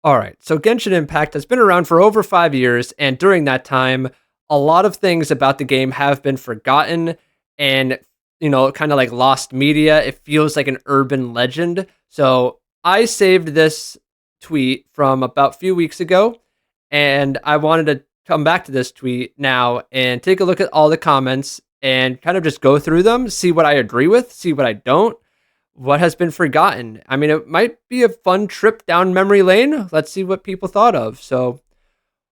All right, so Genshin Impact has been around for over 5 years, and during that time, a lot of things about the game have been forgotten and, kind of like lost media. It feels like an urban legend. So I saved this tweet from about a few weeks ago, and I wanted to come back to this tweet now and take a look at all the comments and kind of just go through them, see what I agree with, see what I don't, what has been forgotten. I mean, it might be a fun trip down memory lane. Let's see what people thought of. So,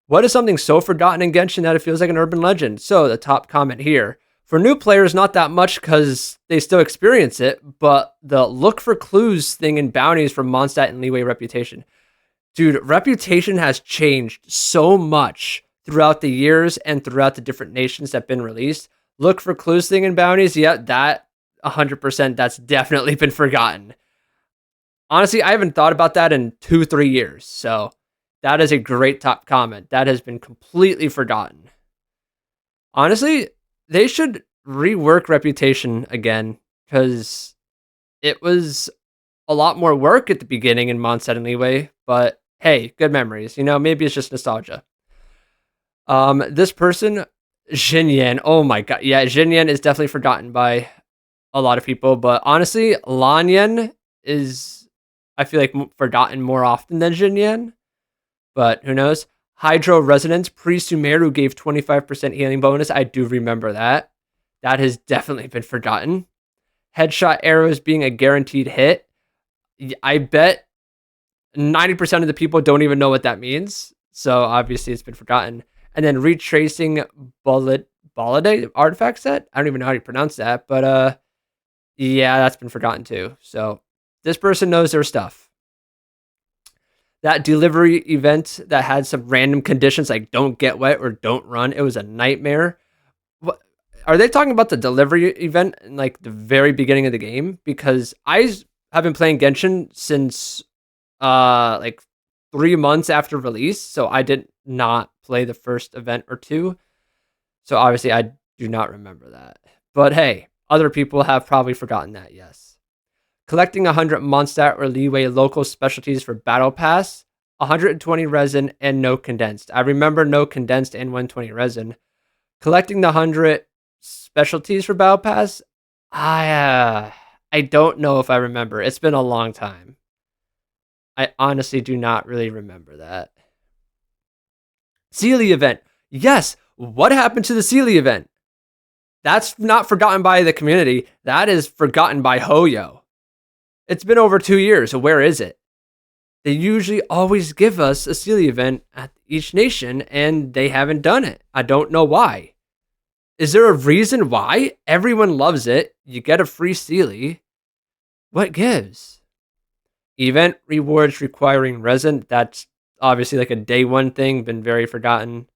what is something so forgotten in Genshin that it feels like an urban legend? So, the top comment here. For new players, not that much because they still experience it, but the look for clues thing in bounties from Mondstadt and Leeway Reputation. Dude, Reputation has changed so much throughout the years and throughout the different nations that have been released. Look for clues thing in bounties, yeah, that 100%, that's definitely been forgotten. Honestly, I haven't thought about that in 2-3 years. So that is a great top comment. That has been completely forgotten. Honestly, they should rework Reputation again because it was a lot more work at the beginning in Mondstadt and Leeway. But hey, good memories. Maybe it's just nostalgia. This person, Jinyan. Oh my god, yeah, Jinyan is definitely forgotten by a lot of people, but honestly, Lanyan is, I feel like, forgotten more often than Jinyan, but who knows? Hydro Resonance, Pre-Sumeru gave 25% healing bonus. I do remember that. That has definitely been forgotten. Headshot arrows being a guaranteed hit. I bet 90% of the people don't even know what that means, so obviously it's been forgotten. And then retracing Bullet artifact set. I don't even know how to pronounce that, but yeah, that's been forgotten too. So this person knows their stuff. That delivery event that had some random conditions like don't get wet or don't run, it was a nightmare. What are they talking about, the delivery event in like the very beginning of the game? Because I have been playing Genshin since like 3 months after release, so I did not play the first event or two. So obviously I do not remember that. But hey, other people have probably forgotten that, yes. Collecting 100 Mondstadt or Leeway local specialties for Battle Pass, 120 resin, and no condensed. I remember no condensed and 120 resin. Collecting the 100 specialties for Battle Pass, I don't know if I remember. It's been a long time. I honestly do not really remember that. Sealy event. Yes, what happened to the Sealy event? That's not forgotten by the community. That is forgotten by Hoyo. It's been over 2 years, so where is it? They usually always give us a Sealy event at each nation, and they haven't done it. I don't know why. Is there a reason why? Everyone loves it. You get a free Sealy. What gives? Event rewards requiring resin. That's obviously like a day one thing, been very forgotten.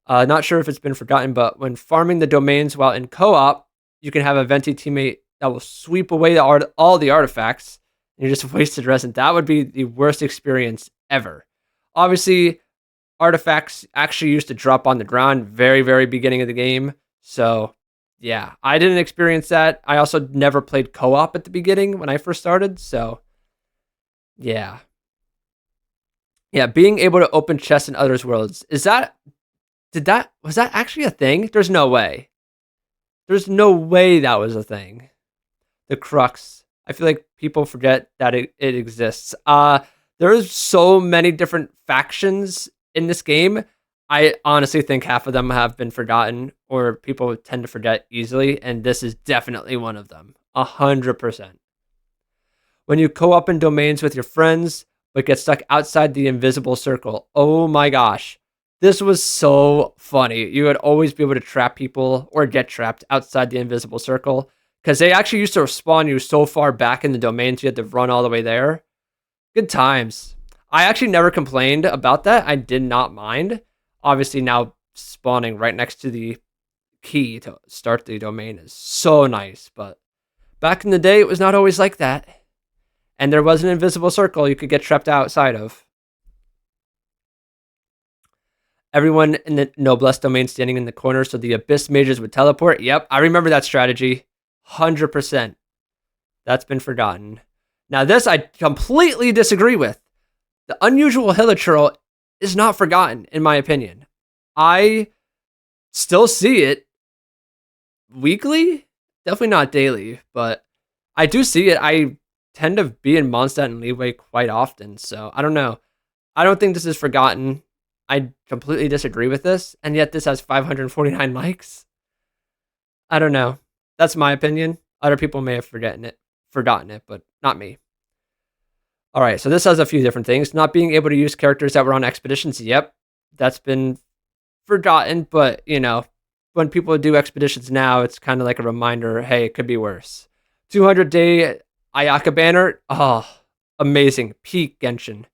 Not sure if it's been forgotten, but when farming the domains while in co-op, you can have a venti teammate that will sweep away all the artifacts, and you just wasted resin. That would be the worst experience ever. Obviously, artifacts actually used to drop on the ground very, very beginning of the game. So, yeah, I didn't experience that. I also never played co-op at the beginning when I first started. So, yeah. Yeah, being able to open chests in others' worlds. Was that actually a thing? There's no way. There's no way that was a thing. The crux. I feel like people forget that it exists. There's so many different factions in this game. I honestly think half of them have been forgotten, or people tend to forget easily, and this is definitely one of them. 100%. When you co-op in domains with your friends, but get stuck outside the invisible circle. Oh my gosh. This was so funny. You would always be able to trap people or get trapped outside the invisible circle, because they actually used to spawn you so far back in the domains you had to run all the way there. Good times. I actually never complained about that. I did not mind. Obviously, now spawning right next to the key to start the domain is so nice, but back in the day, it was not always like that. And there was an invisible circle you could get trapped outside of. Everyone in the Noblesse domain standing in the corner so the Abyss mages would teleport. Yep, I remember that strategy. 100%. That's been forgotten. Now this I completely disagree with. The unusual hilichurl is not forgotten, in my opinion. I still see it weekly, definitely not daily, but I do see it. I tend to be in Mondstadt and Leeway quite often, so I don't know. I don't think this is forgotten. I completely disagree with this, and yet this has 549 likes. I don't know. That's my opinion. Other people may have forgotten it, but not me. All right, so this has a few different things. Not being able to use characters that were on expeditions. Yep, that's been forgotten, but when people do expeditions now, it's kind of like a reminder, hey, it could be worse. 200-day Ayaka banner. Oh, amazing. Peak Genshin.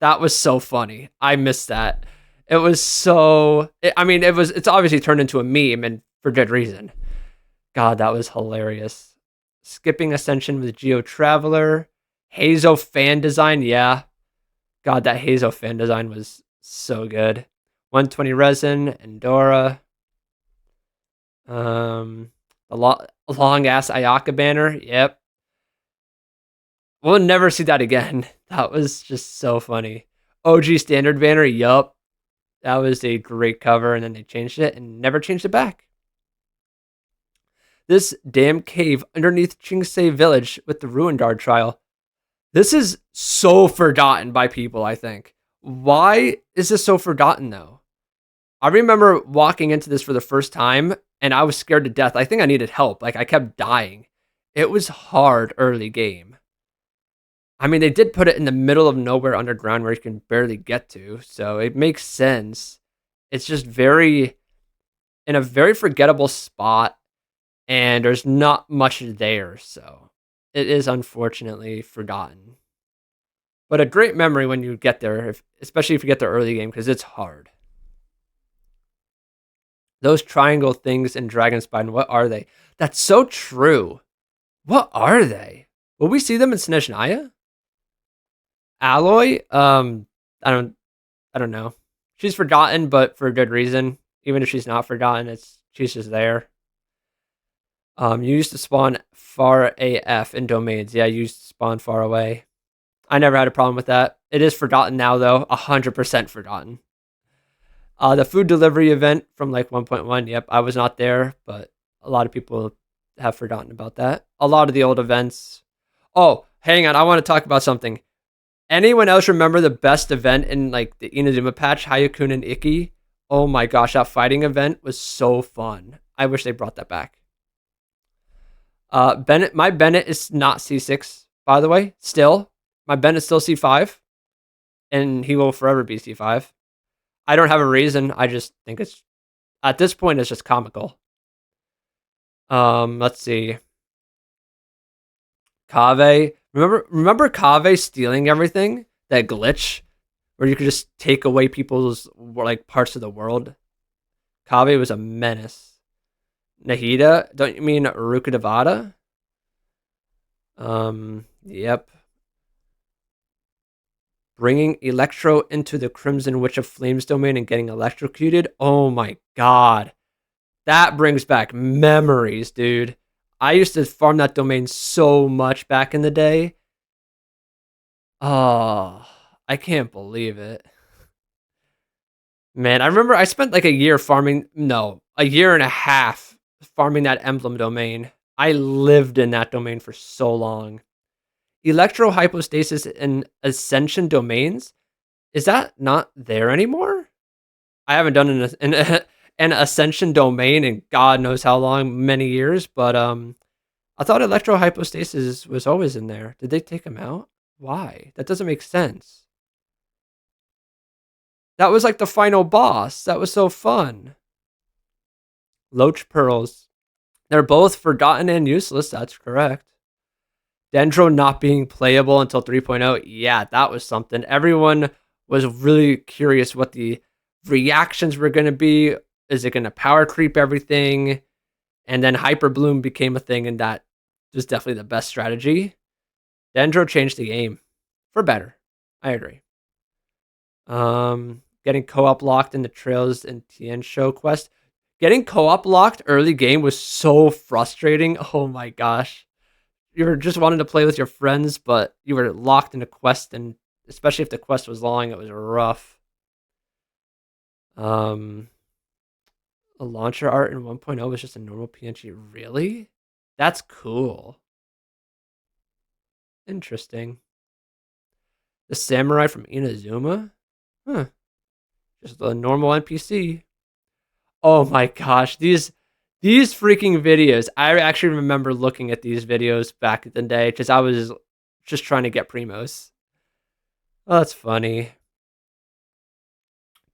That was so funny. I missed that. It was so it's obviously turned into a meme and for good reason. God, that was hilarious. Skipping Ascension with Geo Traveler. Hazo fan design, yeah. God, that Hazo fan design was so good. 120 resin, Endora. A long ass Ayaka banner, yep. We'll never see that again. That was just so funny. OG standard banner, yup. That was a great cover, and then they changed it and never changed it back. This damn cave underneath Chingsei village with the Ruindard trial. This is so forgotten by people, I think. Why is this so forgotten, though? I remember walking into this for the first time, and I was scared to death. I think I needed help. Like, I kept dying. It was hard early game. I mean, they did put it in the middle of nowhere underground where you can barely get to, so it makes sense. It's just in a very forgettable spot, and there's not much there, so it is unfortunately forgotten. But a great memory when you get there, especially if you get the early game, because it's hard. Those triangle things in Dragonspine, what are they? That's so true. What are they? Will we see them in Snezhnaya? Alloy? I don't know. She's forgotten, but for a good reason. Even if she's not forgotten, she's just there. You used to spawn far AF in domains. Yeah, you used to spawn far away. I never had a problem with that. It is forgotten now, though. 100% forgotten. The food delivery event from like 1.1. Yep, I was not there, but a lot of people have forgotten about that. A lot of the old events. Oh, hang on. I want to talk about something. Anyone else remember the best event in like the Inazuma patch, Hayakun and Ikki? Oh my gosh, that fighting event was so fun. I wish they brought that back. My Bennett is not C6, by the way. Still, my Bennett's still C5, and he will forever be C5. I don't have a reason. I just think at this point it's just comical. Let's see. Kaveh. Remember Kaveh stealing everything? That glitch where you could just take away people's like parts of the world. Kaveh was a menace. Nahida? Don't you mean Rukadavada? Yep. Bringing Electro into the Crimson Witch of Flames domain and getting electrocuted? Oh my god. That brings back memories, dude. I used to farm that domain so much back in the day. Oh, I can't believe it. Man, I remember I spent like a year a year and a half farming that emblem domain. I lived in that domain for so long. Electro hypostasis and ascension domains, is that not there anymore? I haven't done an ascension domain in God knows how long, many years, but I thought electro hypostasis was always in there. Did they take him out? Why? That doesn't make sense. That was like the final boss. That was so fun. Loach pearls. They're both forgotten and useless. That's correct. Dendro not being playable until 3.0. Yeah, that was something. Everyone was really curious what the reactions were going to be. Is it going to power creep everything? And then Hyper Bloom became a thing, and that was definitely the best strategy. Dendro changed the game for better. I agree. Getting co-op locked in the Trails and Tien Show quest. Getting co-op locked early game was so frustrating. Oh my gosh. You were just wanting to play with your friends, but you were locked in a quest and especially if the quest was long. It was rough. Um, the launcher art in 1.0 was just a normal PNG. Really? That's cool. Interesting. The samurai from Inazuma? Huh. Just a normal NPC. Oh my gosh, these freaking videos. I actually remember looking at these videos back in the day because I was just trying to get Primos. Oh, that's funny.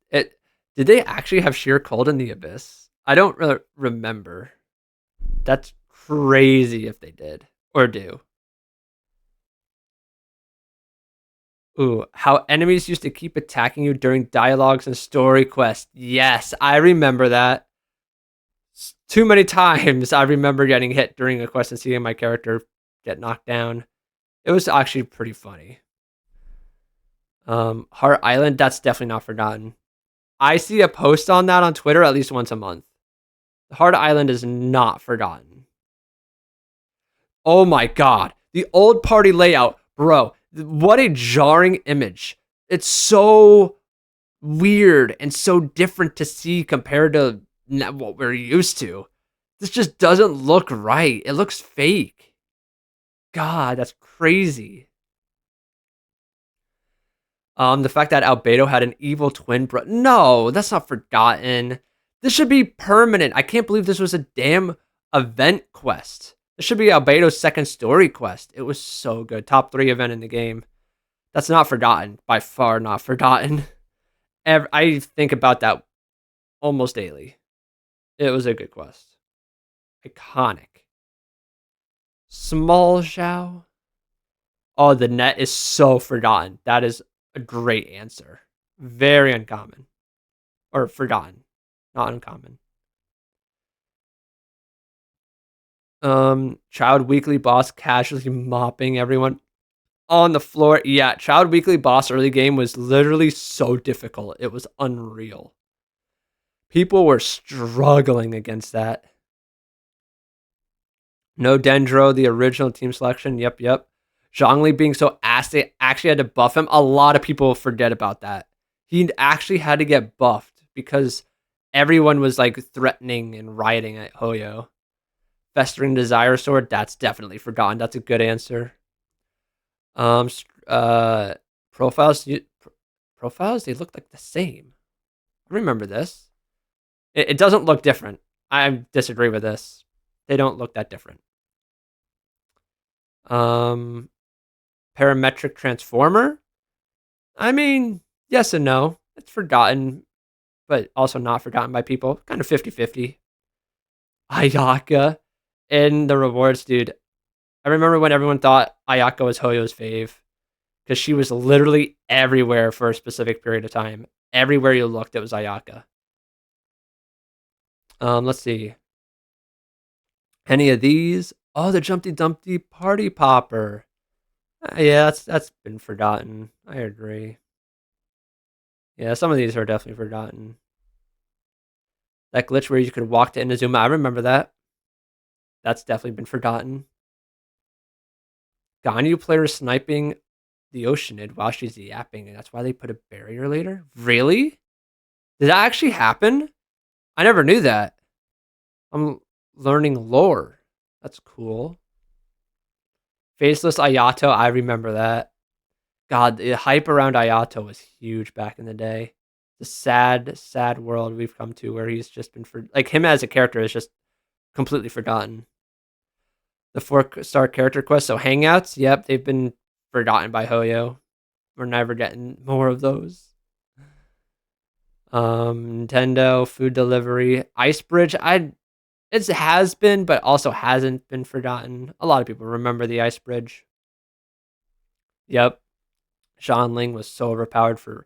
It did they actually have sheer cold in the abyss? I don't really remember. That's crazy if they did or do. Ooh, how enemies used to keep attacking you during dialogues and story quests. Yes, I remember that. Too many times I remember getting hit during a quest and seeing my character get knocked down. It was actually pretty funny. Heart Island, that's definitely not forgotten. I see a post on that on Twitter at least once a month. The Heart Island is not forgotten. Oh my god. The old party layout, bro. What a jarring image. It's so weird and so different to see compared to what we're used to. This just doesn't look right. It looks fake. God, that's crazy. The fact that Albedo had an evil twin bro. No, that's not forgotten. This should be permanent. I can't believe this was a damn event quest. This should be Albedo's second story quest. It was so good. Top 3 event in the game. That's not forgotten. By far not forgotten. I think about that almost daily. It was a good quest. Iconic. Small Zhao. Oh, the net is so forgotten. That is a great answer. Very uncommon. Or forgotten. Not uncommon. Child Weekly Boss casually mopping everyone on the floor. Yeah, Child Weekly Boss early game was literally so difficult. It was unreal. People were struggling against that. No Dendro, the original team selection. Yep. Zhongli being so ass, they actually had to buff him. A lot of people forget about that. He actually had to get buffed because everyone was like threatening and rioting at Hoyo. Festering Desire Sword, that's definitely forgotten. That's a good answer. Um, uh, profiles, profiles, they look like the same. I remember this. It doesn't look different. I disagree with this. They don't look that different. Um, Parametric Transformer. I mean, yes and no. It's forgotten, but also not forgotten by people. Kind of 50-50. Ayaka in the rewards, dude. I remember when everyone thought Ayaka was Hoyo's fave because she was literally everywhere for a specific period of time. Everywhere you looked, it was Ayaka. Let's see. Any of these? Oh, the Jumpty Dumpty Party Popper. Yeah, that's been forgotten. I agree. Yeah, some of these are definitely forgotten. That glitch where you could walk to Inazuma, I remember that. That's definitely been forgotten. Ganyu player sniping the Oceanid while she's yapping, and that's why they put a barrier later? Really? Did that actually happen? I never knew that. I'm learning lore. That's cool. Faceless Ayato, I remember that. God, the hype around Ayato was huge back in the day. The sad world we've come to where he's just been like him as a character is just completely forgotten. The 4-star character quest, so Hangouts, yep, they've been forgotten by Hoyo. We're never getting more of those. Nintendo food delivery, Ice Bridge. It has been, but also hasn't been forgotten. A lot of people remember the Ice Bridge. Yep, Ling was so overpowered for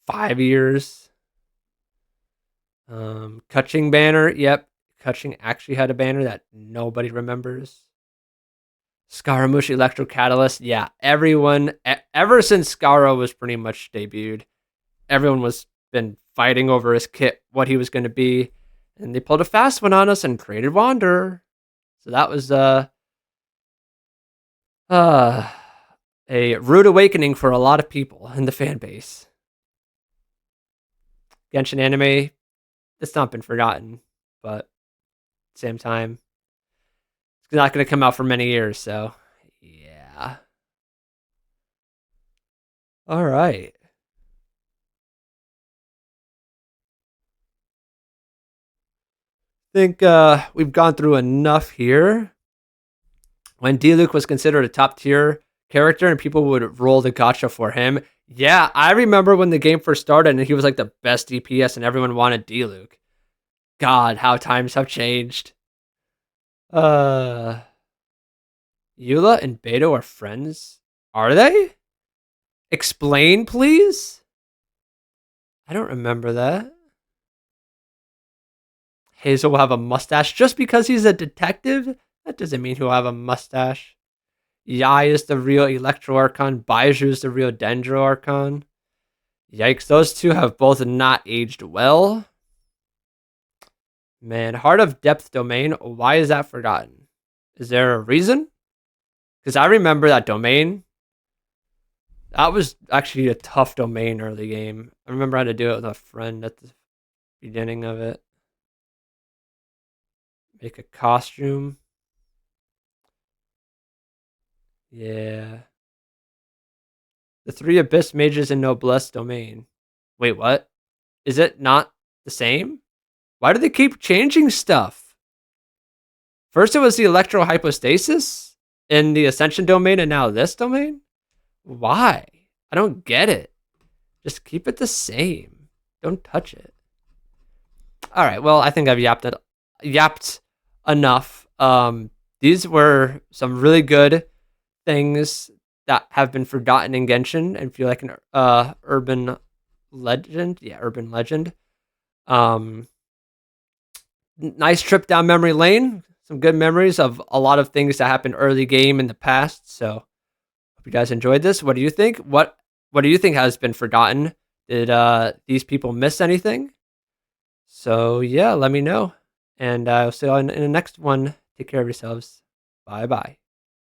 5 years. Kutching banner. Yep, Kutching actually had a banner that nobody remembers. Scaramouche Electro Catalyst. Yeah, everyone ever since Scara was pretty much debuted, everyone was been fighting over his kit, what he was going to be, and they pulled a fast one on us and created Wanderer. So that was uh A rude awakening for a lot of people in the fan base. Genshin anime, it's not been forgotten, but at the same time, it's not going to come out for many years, so yeah. All right. Think we've gone through enough here. When Diluc was considered a top tier character and people would roll the gacha for him. Yeah, I remember when the game first started and he was like the best DPS and everyone wanted Diluc. God, how times have changed. Uh Eula and Beto are friends? Are they? Explain, please? I don't remember that. Hazel will have a mustache just because he's a detective? That doesn't mean he'll have a mustache. Yai is the real Electro Archon. Baiju is the real Dendro Archon. Yikes, those two have both not aged well. Man, Heart of Depth domain, why is that forgotten? Is there a reason? Because I remember that domain. That was actually a tough domain early game. I remember I had to do it with a friend at the beginning of it. Make a costume. Yeah. The three Abyss Mages in Noblesse domain. Wait, what? Is it not the same? Why do they keep changing stuff? First it was the Electro Hypostasis in the Ascension domain and now this domain? Why? I don't get it. Just keep it the same. Don't touch it. All right, well, I think I've yapped enough. These were some really good things that have been forgotten in Genshin and feel like an urban legend. Yeah, urban legend. Nice trip down memory lane. Some good memories of a lot of things that happened early game in the past. So hope you guys enjoyed this. What do you think? What do you think has been forgotten? Did these people miss anything? So yeah, let me know. And I'll see you in the next one. Take care of yourselves. Bye bye.